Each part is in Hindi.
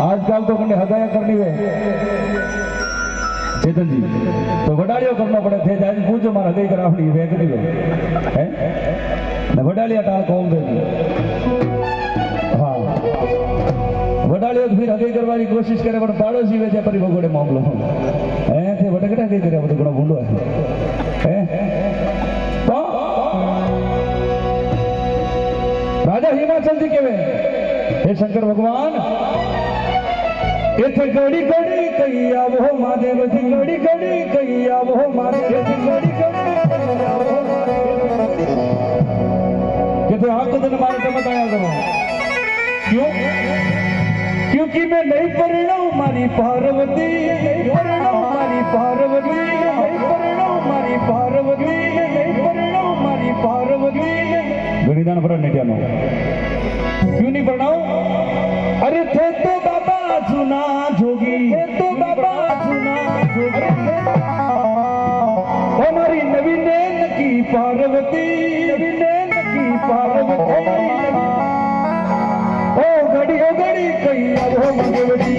आजकल तो कने हदाया करनी है चेतन जी तो वडालियो करना पड़े थे जाए पूछो मारा हदाई करावनी है कि नहीं है न वडालिया टाल कौन दे हाँ वडालियो तो फिर हदाई करवानी कोशिश करे पर पाड़ोसी वेचे परी भगोड़े मामलो हैं थे वटकटा हदाई करे वो तो बड़ा भूलो है तो राजा हिमाचल जी के हे शंकर भगवान इथे गड़ी गड़ी कैया वो महादेव जी गड़ी गड़ी कैया वो महादेव जी गड़ी गड़ी कहते आपको दिन मारे तो बताया करो क्यों क्योंकि मैं नहीं परिणाम मारी पार्वती नहीं परिणाम मारी पार्वती नहीं परिणाम मारी पार्वती नहीं परिणाम मारी पार्वती गणिदान पर नहीं जानो क्यों नहीं परिणाम अरे थे तो बाबा सुना जोगी थे तो बाबा सुना जोगी हमारी नवीन की पार्वती नवीन की पार्वती ओ घड़ी कैया वो भगवती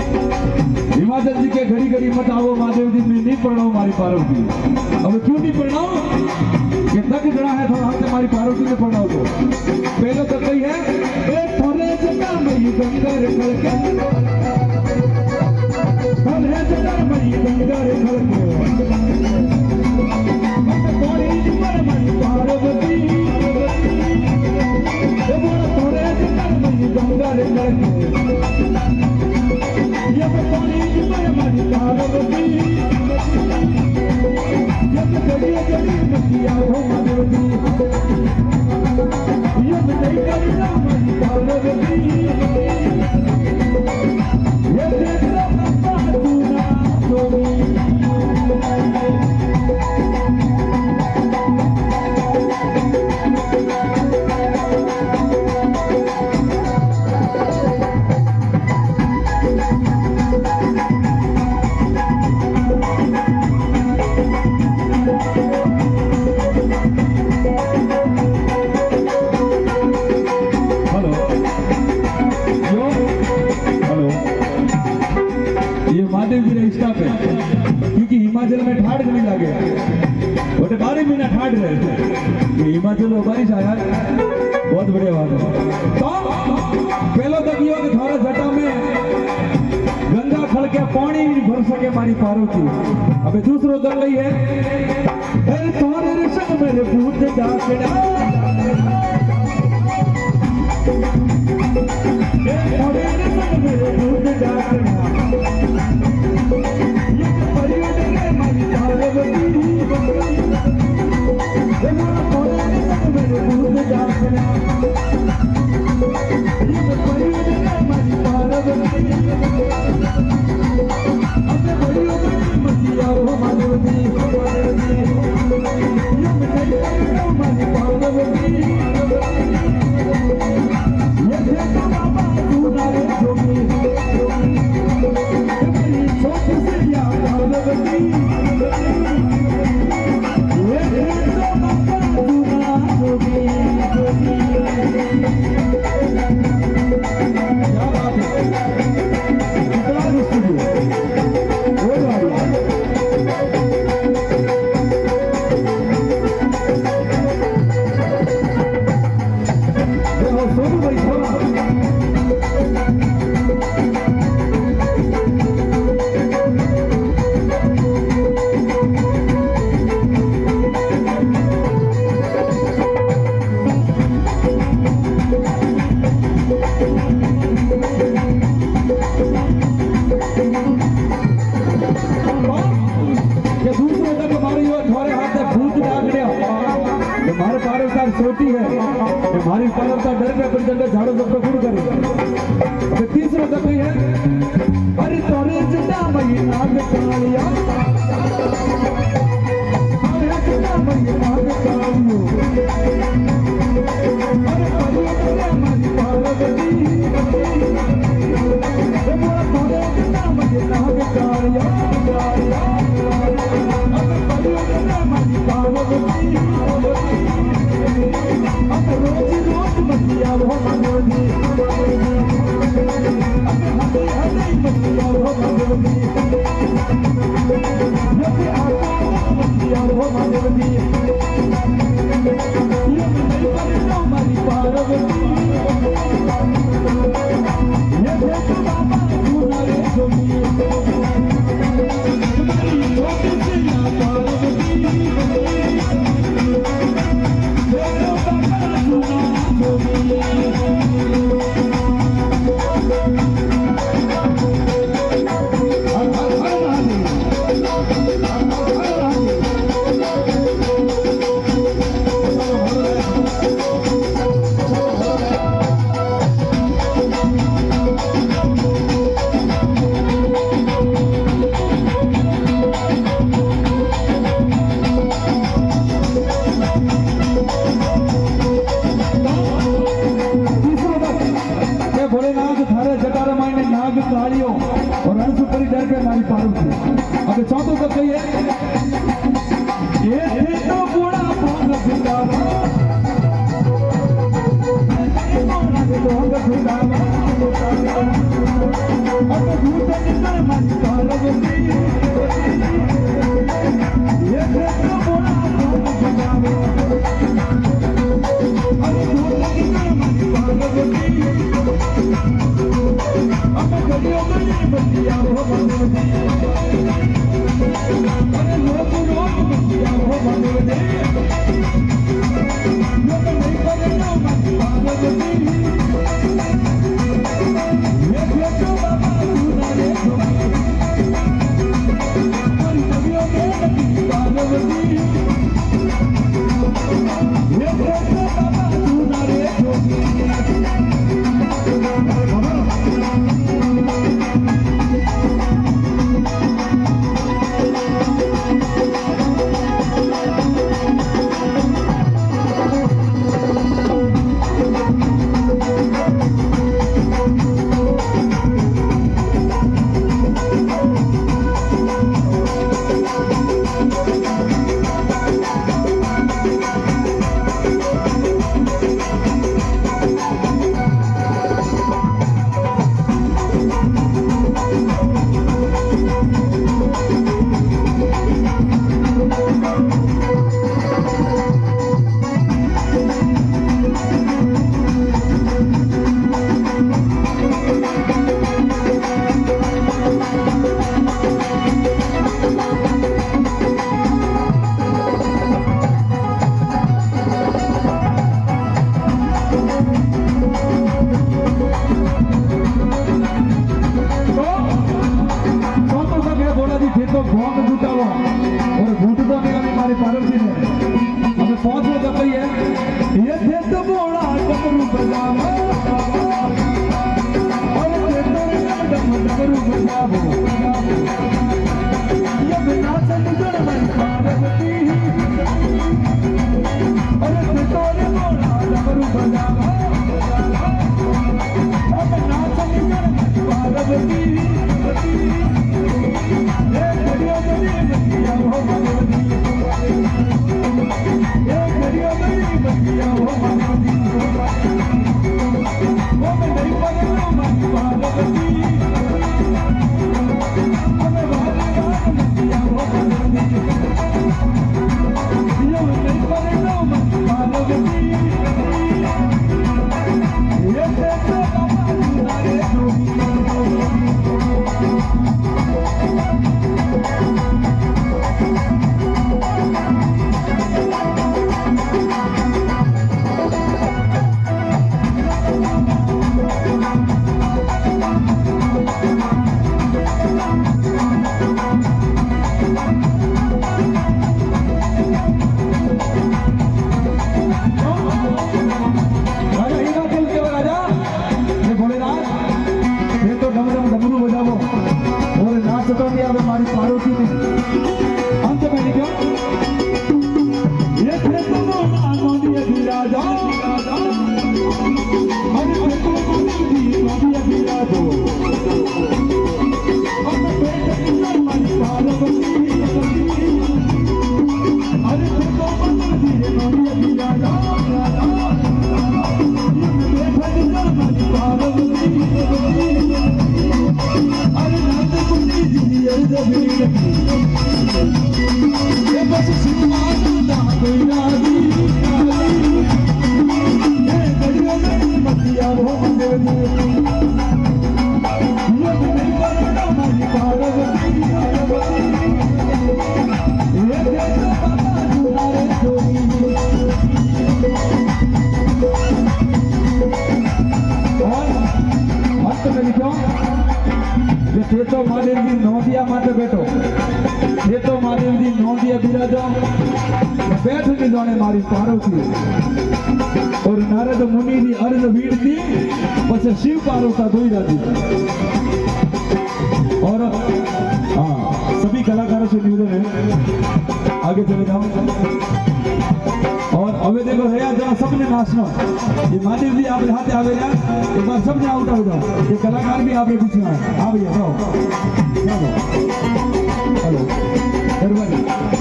हिमाचल जी के घड़ी घड़ी मत आओ महादेव जी में नहीं पढ़ाओ मारी पार्वती अब क्यों नहीं पढ़ाओ ये तक जड़ा है थोड़ा हाथ हमारी पार्वती में पढ़ाओ तो पहले तो कही है ए थोड़े जगह मई गंगर खलके थोड़े जगह मई गंगर खलके थोड़ी पर मई पार्वती ये बोला थोड़े जगह मई गंगर खलके ये पानी की मरमरी पार्वती ये गड़ी गड़ी मतिया हो माधवती ये नहीं करना मरी पार्वती ये देखना पप्पा दूना जोगी क्योंकि हिमाचल में ठाड़ नहीं लगे बोले 12 महीना ठाड़ रहे थे हिमाचल में बारिश आया बहुत बढ़िया बात है तो पहले तक ये कि थोड़ा जटा में गंगा खड़ के पानी नहीं भर सके मारी पार्वती अबे दूसरो कर रही है तुम्हारे रिश्ते मेरे भूत डाकना मेरे भूत डाकना Parvati पारवता छोटी है ये हमारी पारवता डर में पड़ जाकर झाड़ू सबको पूर्ण करे। अब तीसरा दफे है अरे तोरे जटा मई नाग कालिया अरे जटा मई नाग कालियो अरे पारवती हमारी पार्वती ये मोरा तोरे जटा मई नाग कालिया अरे पारवती हमारी पार्वती रोज मतिया वो भगवती हमें हमें मतिया वो भगवती जब आता मतिया वो भगवती ये नहीं करना हमारी पार्वती ये देखो बाबा सुना रे जोगी तुम्हारी छोटी सी पार्वती और रणसुपरी डर पे हमारी पार्वती। अब चौथों को कहिए ये तो बूढ़ा भाग फिटावा अब झूठे निकल हमारी पार्वती ये तो बूढ़ा भाग फिटावा अब झूठे निकल हमारी पार्वती अब गलियों में बतिया वो भगवती अरे लोग बतिया वो भगवती ये तो नहीं करेगा हमारी पार्वती ये देखो बाबा सुना रे जोगी और गलियों में बतिया पार्वती ये देखो बाबा सुना रे जोगी Oh, बिराजा अरे देखो महादेव जी नौनिया बिराजो अरे बेटे की हमारी पार्वती अरे देखो महादेव जी नौनिया बिराजा बेटे की हमारी पार्वती अरे नाथ कुंडी जी ये बस सिंहासन दा कोई राजी ये गड़ियों में मतिया वो मंदिर ये नहीं करना हमारी पार्वती ये देखो बाबा तुम्हारे जोगी और अंत में लिखो ये तो महादेव जी नौदिया माते बैठो ये तो महादेव जी नौदिया बिराजो बैठ के जाने मारी पार्वती और नारद मुनि की अर्ज वीड़ती बस शिव पार्वता धोई जाती और हाँ सभी कलाकारों से निवेदन है आगे चले जाओ और अवे देखो है जरा सबने नाचना ये महादेव जी आप हाथ आवे यार एक बार सबने आउट हो जाओ ये कलाकार भी आपके पीछे आ भैया जाओ हेलो दरबारी